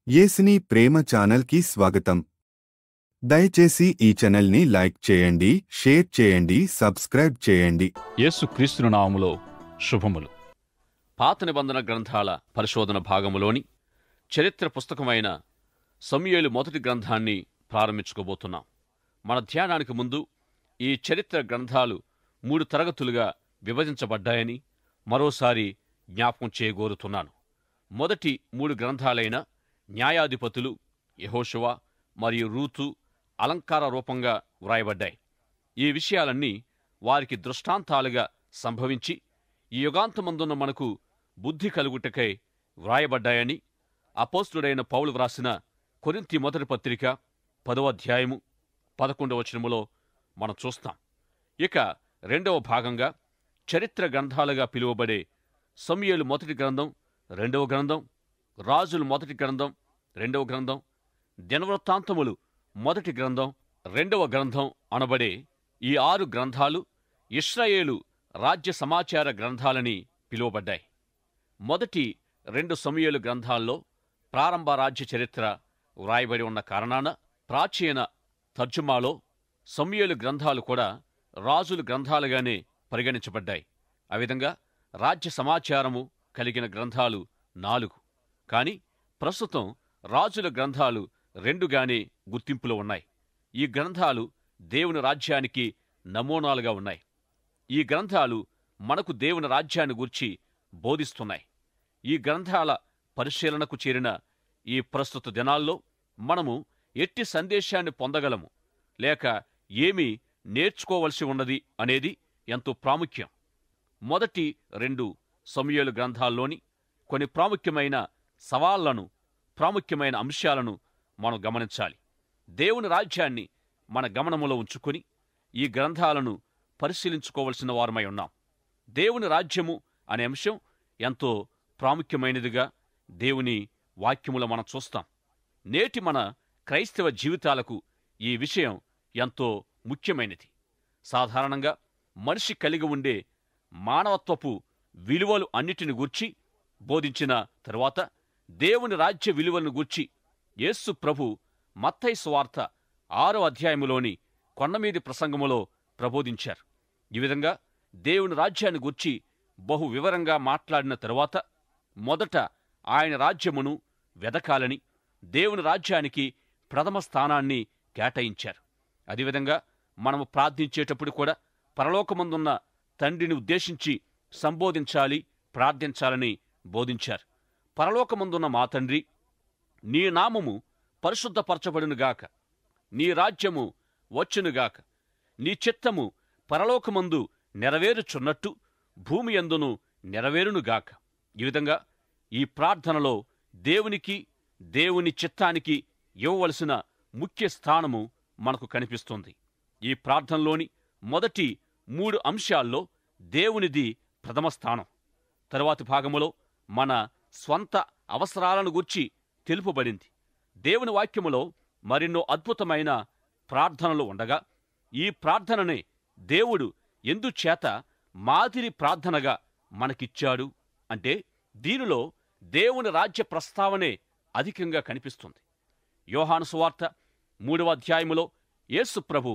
యేసుని ప్రేమ ఛానల్కి స్వాగతం. దయచేసి ఈ ఛానల్ని లైక్ చేయండి, షేర్ చేయండి, సబ్స్క్రైబ్ చేయండి. యేసు క్రీస్తు నామములో శుభములు. పాత నిబంధన గ్రంథాల పరిశోధన భాగములోని చరిత్ర పుస్తకమైన సమూయేలు మొదటి గ్రంథాన్ని ప్రారంభించుకోబోతున్నాం. మన ధ్యానానికి ముందు ఈ చరిత్ర గ్రంథాలు 3 తరగతులుగా విభజించబడ్డాయని మరోసారి జ్ఞాపకం చేయగోరుతున్నాను. మొదటి 3 గ్రంథాలైన న్యాయాధిపతులు, యెహోషువ మరియు రూతు అలంకార రూపంగా వ్రాయబడ్డాయి. ఈ విషయాలన్నీ వారికి దృష్టాంతాలుగా సంభవించి ఈ యుగాంతమందున్న మనకు బుద్ధి కలుగుటకై వ్రాయబడ్డాయని అపోస్తలుడైన పౌలు వ్రాసిన కొరింథీ మొదటి పత్రిక 10వ అధ్యాయము 11వ వచనములో మనం చూస్తాం. ఇక రెండవ భాగంగా చరిత్ర గ్రంథాలుగా పిలువబడే సమూయేలు మొదటి గ్రంథం, 2వ గ్రంథం, రాజులు మొదటి గ్రంథం, 2వ గ్రంథం, దినవృత్తాంతములు మొదటి గ్రంథం, 2వ గ్రంథం అనబడే ఈ 6 గ్రంథాలు ఇశ్రాయేలు రాజ్య సమాచార గ్రంథాలని పిలువబడ్డాయి. మొదటి 2 సమూయేలు గ్రంథాల్లో ప్రారంభ రాజ్య చరిత్ర వ్రాయబడి ఉన్న కారణాన ప్రాచీన తర్జుమాలో సమూయేలు గ్రంథాలు కూడా రాజుల గ్రంథాలుగానే పరిగణించబడ్డాయి. ఆ విధంగా రాజ్య సమాచారము కలిగిన గ్రంథాలు 4, కానీ ప్రస్తుతం రాజుల గ్రంథాలు 2గానే గుర్తింపులో ఉన్నాయి. ఈ గ్రంథాలు దేవుని రాజ్యానికి నమూనాలుగా ఉన్నాయి. ఈ గ్రంథాలు మనకు దేవుని రాజ్యాన్ని గూర్చి బోధిస్తున్నాయి. ఈ గ్రంథాల పరిశీలనకు చేరిన ఈ ప్రస్తుత దినాల్లో మనము ఎట్టి సందేశాన్ని పొందగలము, లేక ఏమి నేర్చుకోవలసి ఉన్నది అనేది ఎంతో ప్రాముఖ్యం. మొదటి 2 సమూయేలు గ్రంథాల్లోని కొన్ని ప్రాముఖ్యమైన సవాళ్లను, ప్రాముఖ్యమైన అంశాలను మనం గమనించాలి. దేవుని రాజ్యాన్ని మన గమనములో ఉంచుకుని ఈ గ్రంథాలను పరిశీలించుకోవలసిన వారమై ఉన్నాం. దేవుని రాజ్యము అనే అంశం ఎంతో ప్రాముఖ్యమైనదిగా దేవుని వాక్యములో మనం చూస్తాం. నేటి మన క్రైస్తవ జీవితాలకు ఈ విషయం ఎంతో ముఖ్యమైనది. సాధారణంగా మనిషి కలిగి ఉండే మానవత్వపు విలువలు అన్నిటిని గూర్చి బోధించిన తరువాత దేవుని రాజ్య విలువలను గూర్చి యేసు ప్రభు మత్తయి సువార్త 6వ అధ్యాయములోని కొండమీది ప్రసంగములో ప్రబోధించారు. ఈ విధంగా దేవుని రాజ్యాన్ని గూర్చి బహు వివరంగా మాట్లాడిన తరువాత మొదట ఆయన రాజ్యమును వెదకాలని, దేవుని రాజ్యానికి ప్రథమ స్థానాన్ని కేటాయించారు. అదేవిధంగా మనము ప్రార్థించేటప్పుడు కూడా పరలోకమందున్న తండ్రిని ఉద్దేశించి సంబోధించాలి, ప్రార్థించాలని బోధించారు. పరలోకమందున్న మా తండ్రి, నీ నామము పరిశుద్ధపరచబడునుగాక, నీ రాజ్యము వచ్చునుగాక, నీ చిత్తము పరలోకమందు నెరవేరుచున్నట్టు భూమి యందును నెరవేరునుగాక. ఈ విధంగా ఈ ప్రార్థనలో దేవునికి, దేవుని చిత్తానికి ఇవ్వవలసిన ముఖ్య స్థానము మనకు కనిపిస్తుంది. ఈ ప్రార్థనలోని మొదటి 3 అంశాల్లో దేవునిది ప్రథమ స్థానం. తరువాతి భాగములో మన స్వంత అవసరాలను గూర్చి తెలుపబడింది. దేవుని వాక్యములో మరెన్నో అద్భుతమైన ప్రార్థనలు ఉండగా ఈ ప్రార్థననే దేవుడు ఎందుచేత మాదిరి ప్రార్థనగా మనకిచ్చాడు అంటే దీనిలో దేవుని రాజ్య ప్రస్తావనే అధికంగా కనిపిస్తుంది. యోహాను సువార్త 3వ అధ్యాయములో యేసు ప్రభు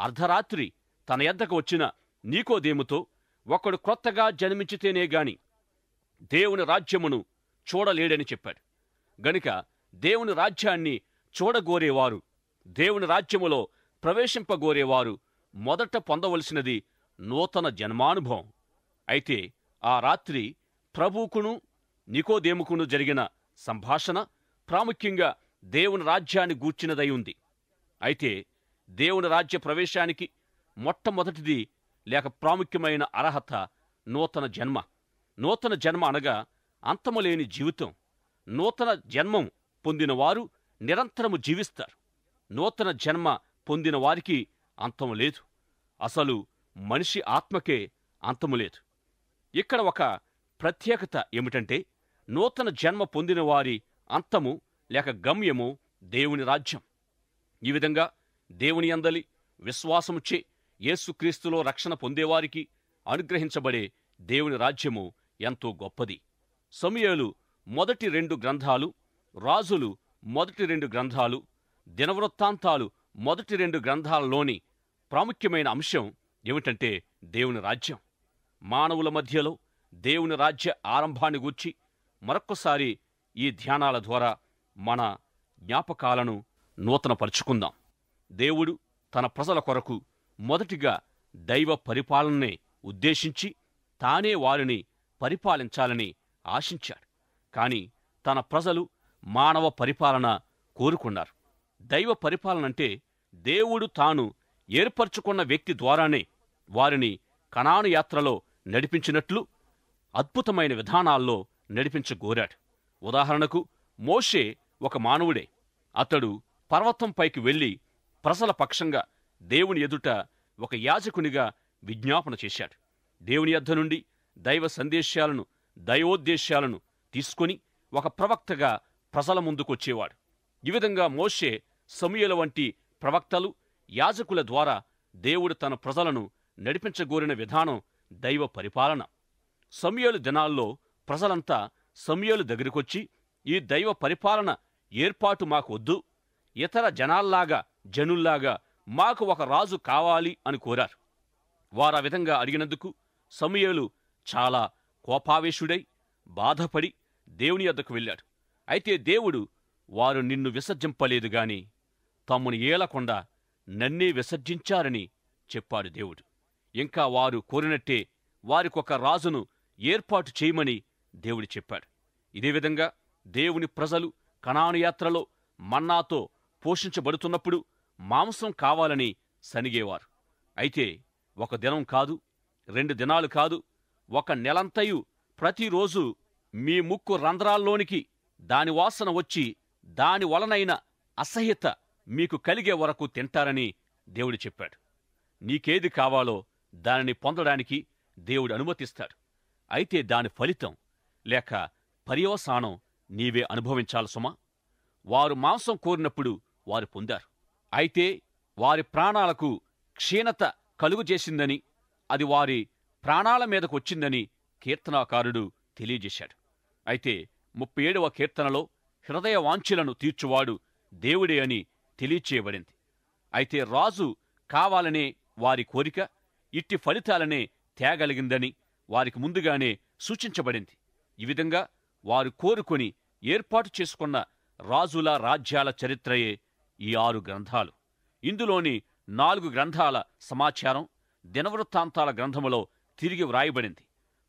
అర్ధరాత్రి తన యొద్దకు వచ్చిన నీకోదేముతో, ఒకడు క్రొత్తగా జన్మించితేనే గాని దేవుని రాజ్యమును చూడలేడని చెప్పాడు. గనుక దేవుని రాజ్యాన్ని చూడగోరేవారు, దేవుని రాజ్యములో ప్రవేశింపగోరేవారు మొదట పొందవలసినది నూతన జన్మానుభవం. అయితే ఆ రాత్రి ప్రభువుకును నికోదేముకును జరిగిన సంభాషణ ప్రాముఖ్యంగా దేవుని రాజ్యాన్ని గూర్చినదై ఉంది. అయితే దేవుని రాజ్య ప్రవేశానికి మొట్టమొదటిది లేక ప్రాముఖ్యమైన అర్హత నూతన జన్మ. నూతన జన్మ అనగా అంతములేని జీవితం. నూతన జన్మం పొందిన వారు నిరంతరము జీవిస్తారు. నూతన జన్మ పొందిన వారికి అంతము లేదు. అసలు మనిషి ఆత్మకే అంతము లేదు. ఇక్కడ ఒక ప్రత్యేకత ఏమిటంటే నూతన జన్మ పొందిన వారి అంతము లేక గమ్యము దేవుని రాజ్యం. ఈ విధంగా దేవుని యందలి విశ్వాసముచే యేసుక్రీస్తులో రక్షణ పొందేవారికి అనుగ్రహించబడే దేవుని రాజ్యము ఎంతో గొప్పది. సమూయేలు మొదటి 2 గ్రంథాలు, రాజులు మొదటి 2 గ్రంథాలు, దినవృత్తాంతాలు మొదటి 2 గ్రంథాలలోని ప్రాముఖ్యమైన అంశం ఏమిటంటే దేవుని రాజ్యం. మానవుల మధ్యలో దేవుని రాజ్య ఆరంభాన్ని గూర్చి మరొక్కసారి ఈ ధ్యానాల ద్వారా మన జ్ఞాపకాలను నూతనపరుచుకుందాం. దేవుడు తన ప్రజల కొరకు మొదటిగా దైవ పరిపాలననే ఉద్దేశించి తానే వారిని పరిపాలించాలని ఆశించాడు. కాని తన ప్రజలు మానవ పరిపాలన కోరుకున్నారు. దైవ పరిపాలన అంటే దేవుడు తాను ఏర్పరచుకున్న వ్యక్తి ద్వారానే వారిని కనాను యాత్రలో నడిపించినట్లు అద్భుతమైన విధానాల్లో నడిపించగోరాడు. ఉదాహరణకు మోషే ఒక మానవుడే. అతడు పర్వతం పైకి వెళ్లి ప్రజల పక్షంగా దేవుని ఎదుట ఒక యాజకునిగా విజ్ఞాపన చేశాడు. దేవుని యొద్ద నుండి దైవ సందేశాలను, దైవోద్దేశాలను తీసుకొని ఒక ప్రవక్తగా ప్రజల ముందుకొచ్చేవాడు. ఈ విధంగా మోషే, సమూయేలు వంటి ప్రవక్తలు, యాజకుల ద్వారా దేవుడు తన ప్రజలను నడిపించగోరిన విధానం దైవ పరిపాలన. సమూయేలు దినాల్లో ప్రజలంతా సమూయేలు దగ్గరికొచ్చి, ఈ దైవ పరిపాలన ఏర్పాటు మాకు వద్దు, ఇతర జనుల్లాగా మాకు ఒక రాజు కావాలి అని కోరారు. వారా విధంగా అడిగినందుకు సమూయేలు చాలా కోపావేశుడై బాధపడి దేవుని యొద్దకు వెళ్ళాడు. అయితే దేవుడు, వారు నిన్ను విసర్జింపలేదు గాని తమ్ముని ఏలకుండా నన్నే విసర్జించారని చెప్పాడు దేవుడు. ఇంకా వారు కోరినట్టే వారికొక రాజును ఏర్పాటు చేయమని దేవుడు చెప్పాడు. ఇదే విధంగా దేవుని ప్రజలు కనాను యాత్రలో మన్నాతో పోషించబడుతున్నప్పుడు మాంసం కావాలని సనిగేవారు. అయితే 1 దినం కాదు, 2 దినాలు కాదు, 1 నెలంతయు ప్రతిరోజు మీ ముక్కు రంధ్రాల్లోనికి దాని వాసన వచ్చి దాని వలనైన అసహ్యత మీకు కలిగే వరకు తింటారని దేవుడు చెప్పాడు. నీకేది కావాలో దానిని పొందడానికి దేవుడు అనుమతిస్తాడు. అయితే దాని ఫలితం లేక పర్యవసానం నీవే అనుభవించాలి సుమా. వారు మాంసం కోరినప్పుడు వారు పొందారు. అయితే వారి ప్రాణాలకు క్షీణత కలుగుచేసిందని, అది వారి ప్రాణాల మీదకొచ్చిందని కీర్తనాకారుడు తెలియజేశాడు. అయితే 37వ కీర్తనలో హృదయ వాంఛలను తీర్చువాడు దేవుడే అని తెలియచేయబడింది. అయితే రాజు కావాలనే వారి కోరిక ఇట్టి ఫలితాలనే తేగలిగిందని వారికి ముందుగానే సూచించబడింది. ఈ విధంగా వారు కోరుకొని ఏర్పాటు చేసుకున్న రాజుల రాజ్యాల చరిత్రయే ఈ 6 గ్రంథాలు. ఇందులోని 4 గ్రంథాల సమాచారం దినవృత్తాంతాల గ్రంథములో తిరిగి వ్రాయబడింది.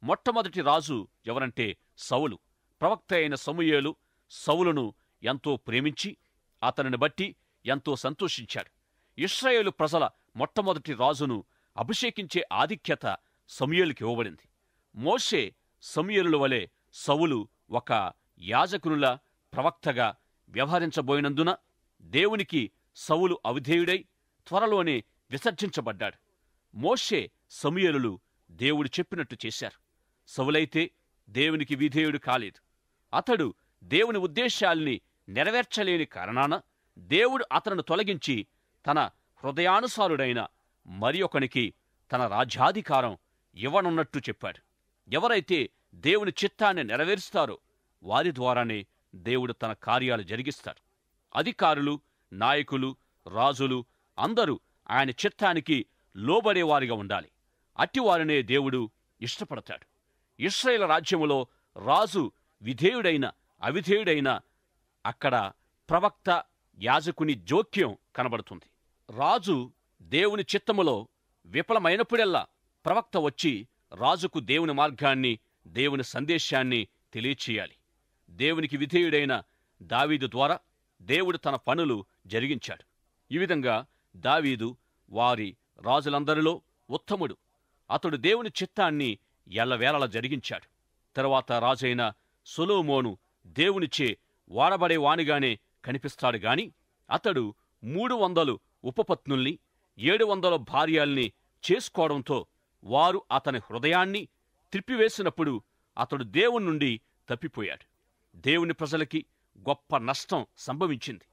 మొట్టమొదటి రాజు ఎవరంటే సౌలు. ప్రవక్త అయిన సమూయేలు సౌలును ఎంతో ప్రేమించి అతనిని బట్టి ఎంతో సంతోషించాడు. ఇశ్రాయేలు ప్రజల మొట్టమొదటి రాజును అభిషేకించే ఆధిక్యత సమూయేలుకి ఇవ్వబడింది. మోషే సమూయేలుల వలె సౌలు ఒక యాజకునులా ప్రవక్తగా వ్యవహరించబోయినందున దేవునికి సౌలు అవిధేయుడై త్వరలోనే విసర్జించబడ్డాడు. మోషే సమూయేలులు దేవుడు చెప్పినట్టు చేశారు. సౌలైతే దేవునికి విధేయుడు కాలేదు. అతడు దేవుని ఉద్దేశాల్ని నెరవేర్చలేని కారణాన దేవుడు అతను తొలగించి తన హృదయానుసారుడైన మరి ఒకనికి తన రాజ్యాధికారం ఇవ్వనున్నట్టు చెప్పాడు. ఎవరైతే దేవుని చిత్తాన్ని నెరవేరుస్తారో వారి ద్వారానే దేవుడు తన కార్యాలు జరిగిస్తాడు. అధికారులు, నాయకులు, రాజులు అందరూ ఆయన చిత్తానికి లోబడేవారిగా ఉండాలి. అట్టివారినే దేవుడు ఇష్టపడతాడు. ఇశ్రాయేలు రాజ్యములో రాజు విధేయుడైన అవిధేయుడైన అక్కడ ప్రవక్త, యాజకుని జోక్యం కనబడుతుంది. రాజు దేవుని చిత్తములో విఫలమైనప్పుడెల్లా ప్రవక్త వచ్చి రాజుకు దేవుని మార్గాన్ని, దేవుని సందేశాన్ని తెలియచేయాలి. దేవునికి విధేయుడైన దావీదు ద్వారా దేవుడు తన పనులు జరిగించాడు. ఈ విధంగా దావీదు వారి రాజులందరిలో ఉత్తముడు. అతడు దేవుని చిత్తాన్ని ఎల్లవేళలా జరిగించాడు. తరువాత రాజైన సొలొమోను దేవునిచే వాడబడేవానిగానే కనిపిస్తాడు గాని అతడు 300 ఉపపత్నుల్ని, 700 భార్యల్ని చేసుకోవడంతో వారు అతని హృదయాన్ని త్రిప్పివేసినప్పుడు అతడు దేవుని నుండి తప్పిపోయాడు. దేవుని ప్రజలకి గొప్ప నష్టం సంభవించింది.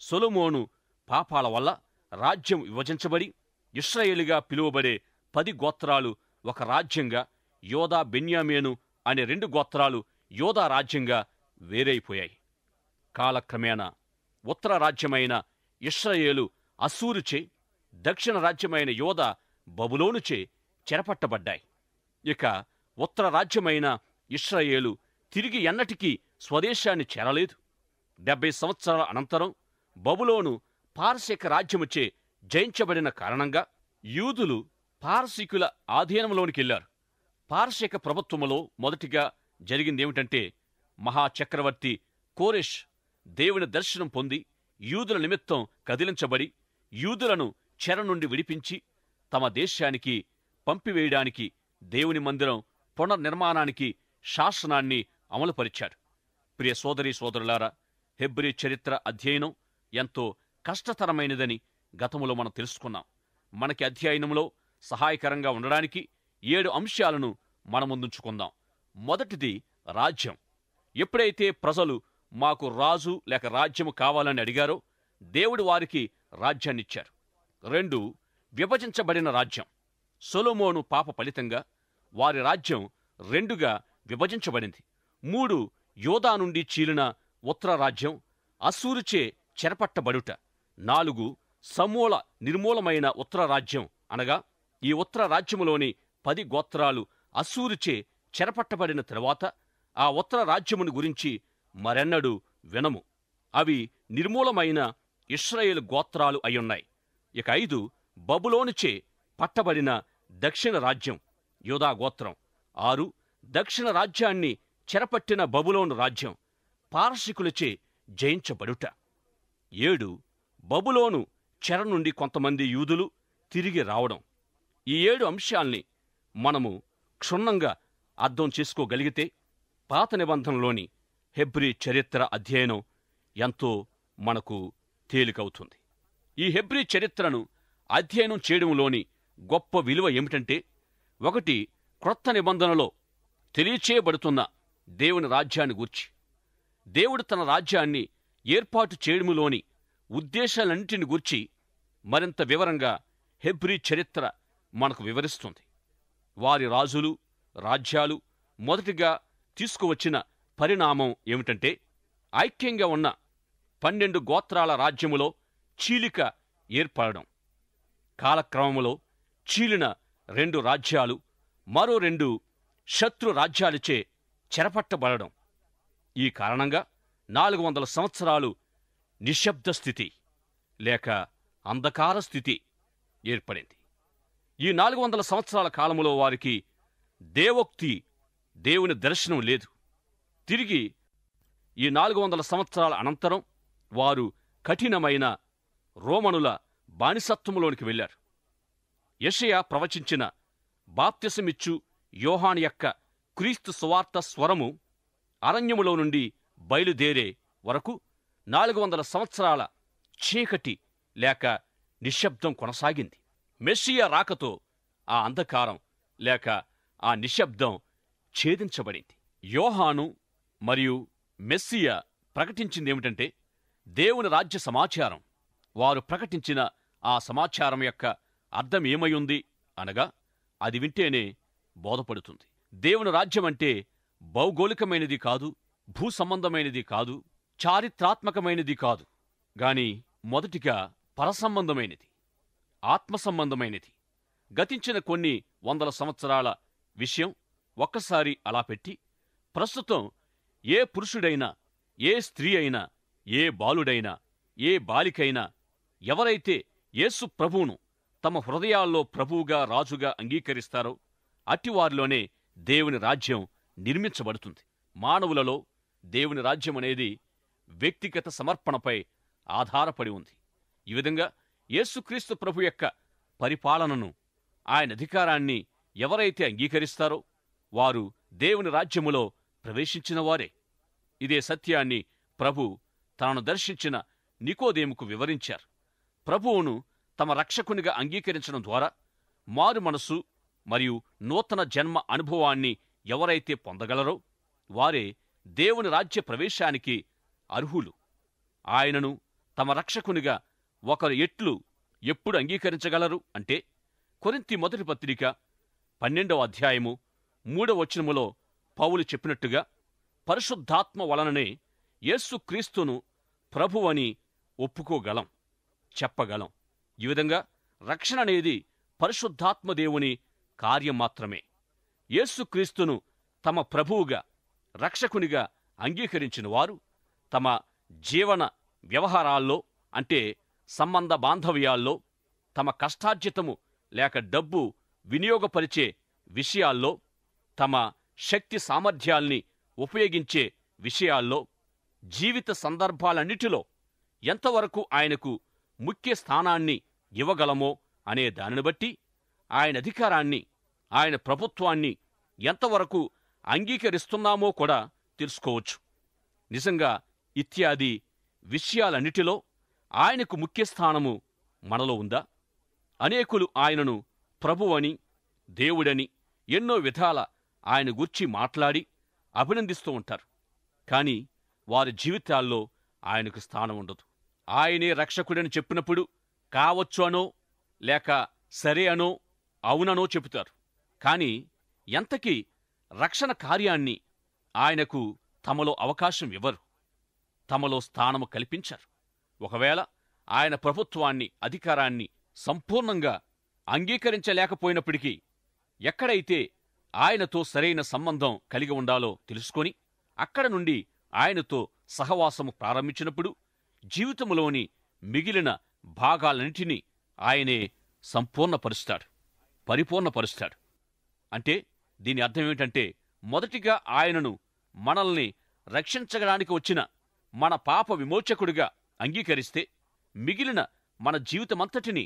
సొలొమోను పాపాల వల్ల రాజ్యం విభజించబడి ఇశ్రాయేలుగా పిలువబడే 10 గోత్రాలు ఒక రాజ్యంగా, యోదా, బెన్యామీను అనే 2 గోత్రాలు యోదా రాజ్యంగా వేరైపోయాయి. కాలక్రమేణా ఉత్తర రాజ్యమైన ఇశ్రాయేలు అస్సూరుచే, దక్షిణ రాజ్యమైన యోధా బబులోనుచే చెరపట్టబడ్డాయి. ఇక ఉత్తర రాజ్యమైన ఇశ్రాయేలు తిరిగి ఎన్నటికీ స్వదేశాన్ని చేరలేదు. 70 సంవత్సరాల అనంతరం బబులోను పారసీక రాజ్యముచే జయించబడిన కారణంగా యూదులు పారసీకుల ఆధీనంలోనికెళ్లారు. పారసీక ప్రభుత్వములో మొదటిగా జరిగిందేమిటంటే, మహాచక్రవర్తి కోరెష్ దేవుని దర్శనం పొంది యూదుల నిమిత్తం కదిలించబడి యూదులను చెర నుండి విడిపించి తమ దేశానికి పంపివేయడానికి దేవుని మందిరం పునర్నిర్మాణానికి శాసనాన్ని అమలుపరిచాడు. ప్రియ సోదరీ సోదరులారా, హెబ్రీ చరిత్ర అధ్యయనం ఎంతో కష్టతరమైనదని గతములో మనం తెలుసుకున్నాం. మనకి అధ్యయనంలో సహాయకరంగా ఉండడానికి 7 అంశాలను మన ముందుంచుకుందాం. మొదటిది రాజ్యం. ఎప్పుడైతే ప్రజలు మాకు రాజు లేక రాజ్యము కావాలని అడిగారో దేవుడు వారికి రాజ్యాన్నిచ్చారు. 2, విభజించబడిన రాజ్యం. సొలొమోను పాప ఫలితంగా వారి రాజ్యం 2గా విభజించబడింది. 3, యోధా నుండి చీలిన ఉత్తర రాజ్యం అస్సూరుచే చెరపట్టబడుట. 4, సమూల నిర్మూలమైన ఉత్తర రాజ్యం, అనగా ఈ ఉత్తర రాజ్యములోని 10 గోత్రాలు అస్సూరుచే చెరపట్టబడిన తరువాత ఆ ఉత్తర రాజ్యమును గురించి మరెన్నడూ వినము. అవి నిర్మూలమైన ఇశ్రాయేలు గోత్రాలు అయ్యున్నాయి. ఇక 5, బబులోనుచే పట్టబడిన దక్షిణ రాజ్యం, యోధా గోత్రం. 6, దక్షిణ రాజ్యాన్ని చెరపట్టిన బబులోను రాజ్యం పారసీకులచే జయించబడుట. 7, బబులోను చెర నుండి కొంతమంది యూదులు తిరిగి రావడం. ఈ 7 అంశాల్ని మనము క్షుణ్ణంగా అర్థం చేసుకోగలిగితే పాత నిబంధనలోని హెబ్రీ చరిత్ర అధ్యయనం ఎంతో మనకు తేలికవుతుంది. ఈ హెబ్రీ చరిత్రను అధ్యయనం చేయడంలోని గొప్ప విలువ ఏమిటంటే, 1, క్రొత్త నిబంధనలో తెలియచేయబడుతున్న దేవుని రాజ్యాన్ని గూర్చి, దేవుడు తన రాజ్యాన్ని ఏర్పాటు చేయడములోని ఉద్దేశాలన్నింటిని గూర్చి మరింత వివరంగా హెబ్రీ చరిత్ర మనకు వివరిస్తుంది. వారి రాజులు, రాజ్యాలు మొదటిగా తీసుకువచ్చిన పరిణామం ఏమిటంటే, ఐక్యంగా ఉన్న 12 గోత్రాల రాజ్యములో చీలిక ఏర్పడడం. కాలక్రమములో చీలిన 2 రాజ్యాలు మరో 2 శత్రు రాజ్యాలచే చెరపట్టబడడం. ఈ కారణంగా 400 సంవత్సరాలు నిశ్శబ్ద స్థితి లేక అంధకార స్థితి ఏర్పడింది. ఈ 400 సంవత్సరాల కాలములో వారికి దేవోక్తి, దేవుని దర్శనం లేదు. తిరిగి ఈ 400 సంవత్సరాల అనంతరం వారు కఠినమైన రోమనుల బానిసత్వములోనికి వెళ్లారు. యెషయా ప్రవచించిన బాప్తిసమిచ్చు యోహాను యొక్క క్రీస్తు సువార్త స్వరము అరణ్యములో నుండి బయలుదేరే వరకు 400 సంవత్సరాల చీకటి లేక నిశ్శబ్దం కొనసాగింది. మెస్సియా రాకతో ఆ అంధకారం లేక ఆ నిశ్శబ్దం ఛేదించబడింది. యోహాను మరియు మెస్సియా ప్రకటించిందేమిటంటే, దేవుని రాజ్య సమాచారం. వారు ప్రకటించిన ఆ సమాచారం యొక్క అర్థం ఏమయ్యుంది అనగా, అది వింటేనే బోధపడుతుంది. దేవుని రాజ్యమంటే భౌగోళికమైనది కాదు, భూసంబంధమైనది కాదు, చారిత్రాత్మకమైనది కాదు, గాని మొదటిగా పరసంబంధమైనది, ఆత్మసంబంధమైనది. గతించిన కొన్ని 100 సంవత్సరాల విషయం ఒక్కసారి అలా పెట్టి, ప్రస్తుతం ఏ పురుషుడైనా, ఏ స్త్రీ అయినా, ఏ బాలుడైనా, ఏ బాలికైనా ఎవరైతే యేసు ప్రభువును తమ హృదయాల్లో ప్రభువుగా, రాజుగా అంగీకరిస్తారో అట్టివారిలోనే దేవుని రాజ్యం నిర్మించబడుతుంది. మానవులలో దేవుని రాజ్యం అనేది వ్యక్తిగత సమర్పణపై ఆధారపడి ఉంది. ఈ విధంగా యేసుక్రీస్తు ప్రభు యొక్క పరిపాలనను, ఆయన అధికారాన్ని ఎవరైతే అంగీకరిస్తారో వారు దేవుని రాజ్యములో ప్రవేశించిన వారే. ఇదే సత్యాన్ని ప్రభు తాను దర్శించిన నికోదేముకు వివరించారు. ప్రభువును తమ రక్షకునిగా అంగీకరించడం ద్వారా మారు మనసు మరియు నూతన జన్మ అనుభవాన్ని ఎవరైతే పొందగలరో వారే దేవుని రాజ్య ప్రవేశానికి అర్హులు. ఆయనను తమ రక్షకునిగా ఒకరు ఎప్పుడు అంగీకరించగలరు అంటే, కొరింథీ మొదటి పత్రిక 12వ అధ్యాయము 3వ వచనములో పౌలు చెప్పినట్టుగా, పరిశుద్ధాత్మ వలననే యేసుక్రీస్తును ప్రభువని ఒప్పుకోగలం, చెప్పగలం. ఈ విధంగా రక్షణ అనేది పరిశుద్ధాత్మ దేవుని కార్యం మాత్రమే. యేసుక్రీస్తును తమ ప్రభువుగా, రక్షకునిగా అంగీకరించిన వారు తమ జీవన వ్యవహారాల్లో, అంటే సంబంధ బాంధవ్యాల్లో, తమ కష్టార్జితము లేక డబ్బు వినియోగపరిచే విషయాల్లో, తమ శక్తి సామర్థ్యాల్ని ఉపయోగించే విషయాల్లో, జీవిత సందర్భాలన్నిటిలో ఎంతవరకు ఆయనకు ముఖ్య స్థానాన్ని ఇవ్వగలమో అనే దానిని బట్టి ఆయన అధికారాన్ని, ఆయన ప్రభుత్వాన్ని ఎంతవరకు అంగీకరిస్తున్నామో కూడా తెలుసుకోవచ్చు. నిజంగా ఇత్యాది విషయాలన్నిటిలో ఆయనకు ముఖ్య స్థానము మనలో ఉందా? అనేకులు ఆయనను ప్రభువని, దేవుడని ఎన్నో విధాల ఆయన గూర్చి మాట్లాడి అభినందిస్తూ ఉంటారు. కానీ వారి జీవితాల్లో ఆయనకు స్థానం ఉండదు. ఆయనే రక్షకుడని చెప్పినప్పుడు కావచ్చు అనో లేక సరే అనో అవుననో చెబుతారు. కానీ ఎంతకీ రక్షణ కార్యాన్ని ఆయనకు తమలో అవకాశం ఇవ్వరు, తమలో స్థానము కల్పించరు. ఒకవేళ ఆయన ప్రభుత్వాన్ని, అధికారాన్ని సంపూర్ణంగా అంగీకరించలేకపోయినప్పటికీ ఎక్కడైతే ఆయనతో సరైన సంబంధం కలిగి ఉండాలో తెలుసుకొని అక్కడ నుండి ఆయనతో సహవాసము ప్రారంభించినప్పుడు జీవితంలోని మిగిలిన భాగాలన్నింటినీ ఆయనే సంపూర్ణపరుస్తాడు, పరిపూర్ణపరుస్తాడు. అంటే దీని అర్థం ఏమిటంటే, మొదటిగా ఆయనను మనల్ని రక్షించడానికి వచ్చిన మన పాప విమోచకుడిగా అంగీకరిస్తే మిగిలిన మన జీవితమంతటినీ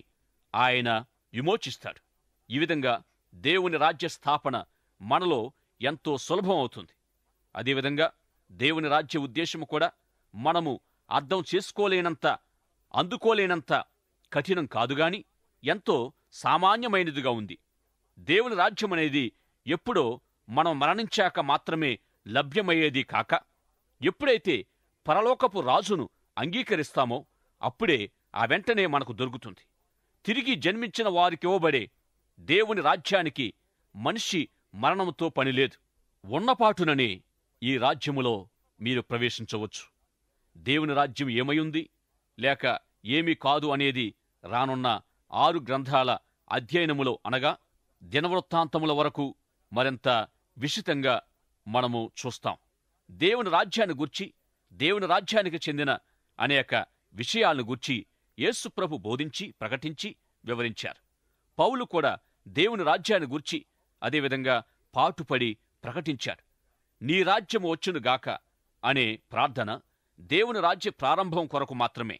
ఆయన విమోచిస్తాడు. ఈ విధంగా దేవుని రాజ్య స్థాపన మనలో ఎంతో సులభం అవుతుంది. అదేవిధంగా దేవుని రాజ్య ఉద్దేశము కూడా మనము అర్థం చేసుకోలేనంత, అందుకోలేనంత కఠినం కాదుగాని ఎంతో సామాన్యమైనదిగా ఉంది. దేవుని రాజ్యమనేది ఎప్పుడో మనం మరణించాక మాత్రమే లభ్యమయ్యేది కాక, ఎప్పుడైతే పరలోకపు రాజును అంగీకరిస్తామో అప్పుడే ఆ వెంటనే మనకు దొరుకుతుంది. తిరిగి జన్మించిన వారికివ్వబడే దేవుని రాజ్యానికి మనిషి మరణంతో పనిలేదు. ఉన్నపాటుననే ఈ రాజ్యములో మీరు ప్రవేశించవచ్చు. దేవుని రాజ్యం ఏమయుంది లేక ఏమీ కాదు అనేది రానున్న 6 గ్రంథాల అధ్యయనములో, అనగా దినవృత్తాంతముల వరకు మరింత విశితంగా మనము చూస్తాం. దేవుని రాజ్యాన్ని గూర్చి, దేవుని రాజ్యానికి చెందిన అనేక విషయాలను గూర్చి యేసుప్రభు బోధించి, ప్రకటించి, వివరించారు. పౌలు కూడా దేవుని రాజ్యాన్ని గూర్చి అదేవిధంగా పాటుపడి ప్రకటించాడు. నీ రాజ్యము వచ్చునుగాక అనే ప్రార్థన దేవుని రాజ్య ప్రారంభం కొరకు మాత్రమే.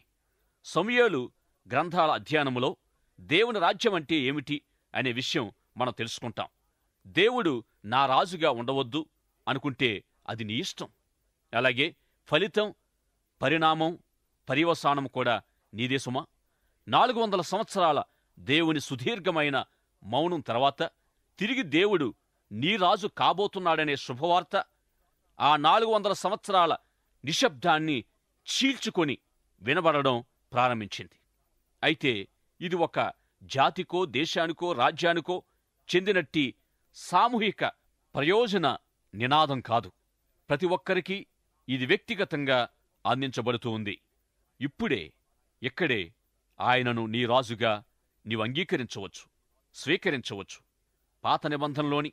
సమూయేలు గ్రంథాల అధ్యయనములో దేవుని రాజ్యం అంటే ఏమిటి అనే విషయం మనం తెలుసుకుంటాం. దేవుడు నా రాజుగా ఉండవద్దు అనుకుంటే అది నీ ఇష్టం. అలాగే ఫలితం, పరిణామం, పర్యవసానం కూడా నీదే సుమా. 400 సంవత్సరాల దేవుని సుదీర్ఘమైన మౌనం తర్వాత తిరిగి దేవుడు నీ రాజు కాబోతున్నాడనే శుభవార్త ఆ 400 సంవత్సరాల నిశ్శబ్దాన్ని చీల్చుకొని వినబడడం ప్రారంభించింది. అయితే ఇది ఒక జాతికో, దేశానికో, రాజ్యానికో చెందినట్టి సామూహిక ప్రయోజన నినాదం కాదు. ప్రతి ఒక్కరికి ఇది వ్యక్తిగతంగా అందించబడుతూ ఉంది. ఇప్పుడే, ఇక్కడే ఆయనను నీ రాజుగా నీవు అంగీకరించవచ్చు, స్వీకరించవచ్చు. పాత నిబంధనలోని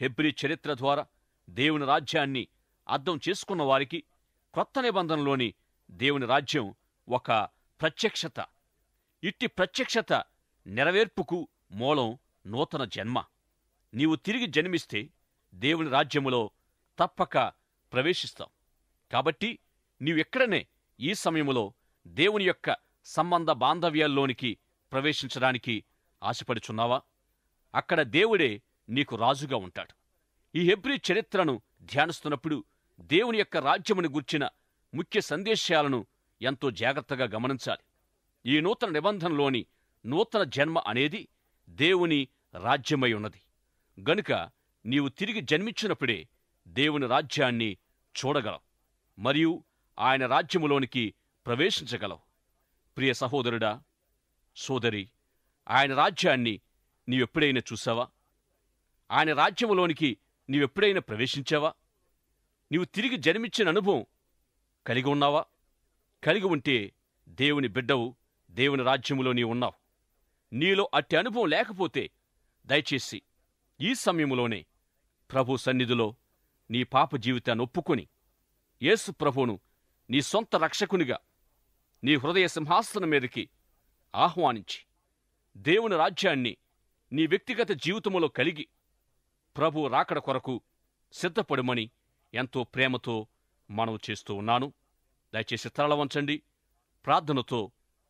హెబ్రీ చరిత్ర ద్వారా దేవుని రాజ్యాన్ని అర్థం చేసుకున్న వారికి క్రొత్త నిబంధనలోని దేవుని రాజ్యం ఒక ప్రత్యక్షత. ఇట్టి ప్రత్యక్షత నెరవేర్పుకు మూలం నూతన జన్మ. నీవు తిరిగి జన్మిస్తే దేవుని రాజ్యములో తప్పక ప్రవేశిస్తావు. కాబట్టి నీవెక్కడనే ఈ సమయములో దేవుని యొక్క సంబంధ బాంధవ్యాల్లోనికి ప్రవేశించడానికి ఆశపడుచున్నావా? అక్కడ దేవుడే నీకు రాజుగా ఉంటాడు. ఈ హెబ్రీ చరిత్రను ధ్యానిస్తున్నప్పుడు దేవుని యొక్క రాజ్యమును గూర్చిన ముఖ్య సందేశాలను ఎంతో జాగ్రత్తగా గమనించాలి. ఈ నూతన నిబంధనలోని నూతన జన్మ అనేది దేవుని రాజ్యమై ఉన్నది. గనుక నీవు తిరిగి జన్మించినప్పుడే దేవుని రాజ్యాన్ని చూడగలవు మరియు ఆయన రాజ్యములోనికి ప్రవేశించగలవు. ప్రియ సహోదరుడా, సోదరి, ఆయన రాజ్యాన్ని నీవెప్పుడైనా చూసావా? ఆయన రాజ్యములోనికి నీవెప్పుడైనా ప్రవేశించావా? నీవు తిరిగి జన్మించిన అనుభవం కలిగి ఉన్నావా? కలిగి ఉంటే దేవుని బిడ్డవు, దేవుని రాజ్యములో నీ ఉన్నావు. నీలో అట్టి అనుభవం లేకపోతే దయచేసి ఈ సమయంలోనే ప్రభు సన్నిధిలో నీ పాప జీవితాన్ని ఒప్పుకొని యేసు ప్రభువును నీ సొంత రక్షకునిగా నీ హృదయ సింహాసనం మీదకి ఆహ్వానించి దేవుని రాజ్యాన్ని నీ వ్యక్తిగత జీవితంలో కలిగి ప్రభు రాకడ కొరకు సిద్ధపడమని ఎంతో ప్రేమతో మనవి చేస్తూ ఉన్నాను. దయచేసి తరల వంచండి. ప్రార్థనతో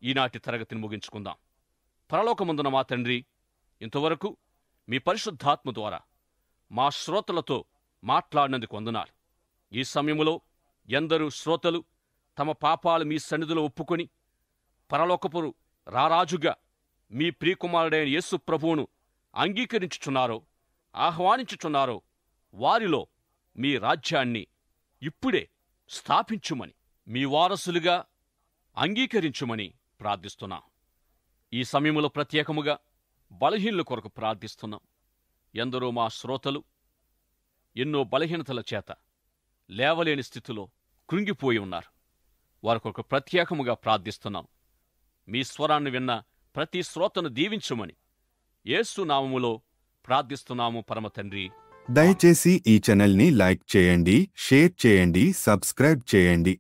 ఈనాటి తరగతిని ముగించుకుందాం. పరలోకమందున మా తండ్రి, ఇంతవరకు మీ పరిశుద్ధాత్మ ద్వారా మా శ్రోతలతో మాట్లాడినందుకు వందనాలు. ఈ సమయంలో ఎందరూ శ్రోతలు తమ పాపాలు మీ సన్నిధిలో ఒప్పుకొని పరలోకపు రారాజుగా మీ ప్రియకుమారుడైన యేసు ప్రభువును అంగీకరించుచున్నారో, ఆహ్వానించుచున్నారో వారిలో మీ రాజ్యాన్ని ఇప్పుడే స్థాపించుమని, మీ వారసులుగా అంగీకరించుమని ప్రార్థిస్తున్నాం. ఈ సమయంలో ప్రత్యేకముగా బలహీనుల కొరకు ప్రార్థిస్తున్నాం. ఎందరో మా శ్రోతలు ఎన్నో బలహీనతల చేత లేవలేని స్థితిలో కృంగిపోయి ఉన్నారు. వారి కొరకు ప్రత్యేకముగా ప్రార్థిస్తున్నాం. మీ స్వరాన్ని విన్న ప్రతి శ్రోతను దీవించుమని యేసు నామములో ప్రార్థిస్తున్నాము పరమ తండ్రి. దయచేసి ఈ ఛానల్ని లైక్ చేయండి, షేర్ చేయండి, సబ్స్క్రైబ్ చేయండి.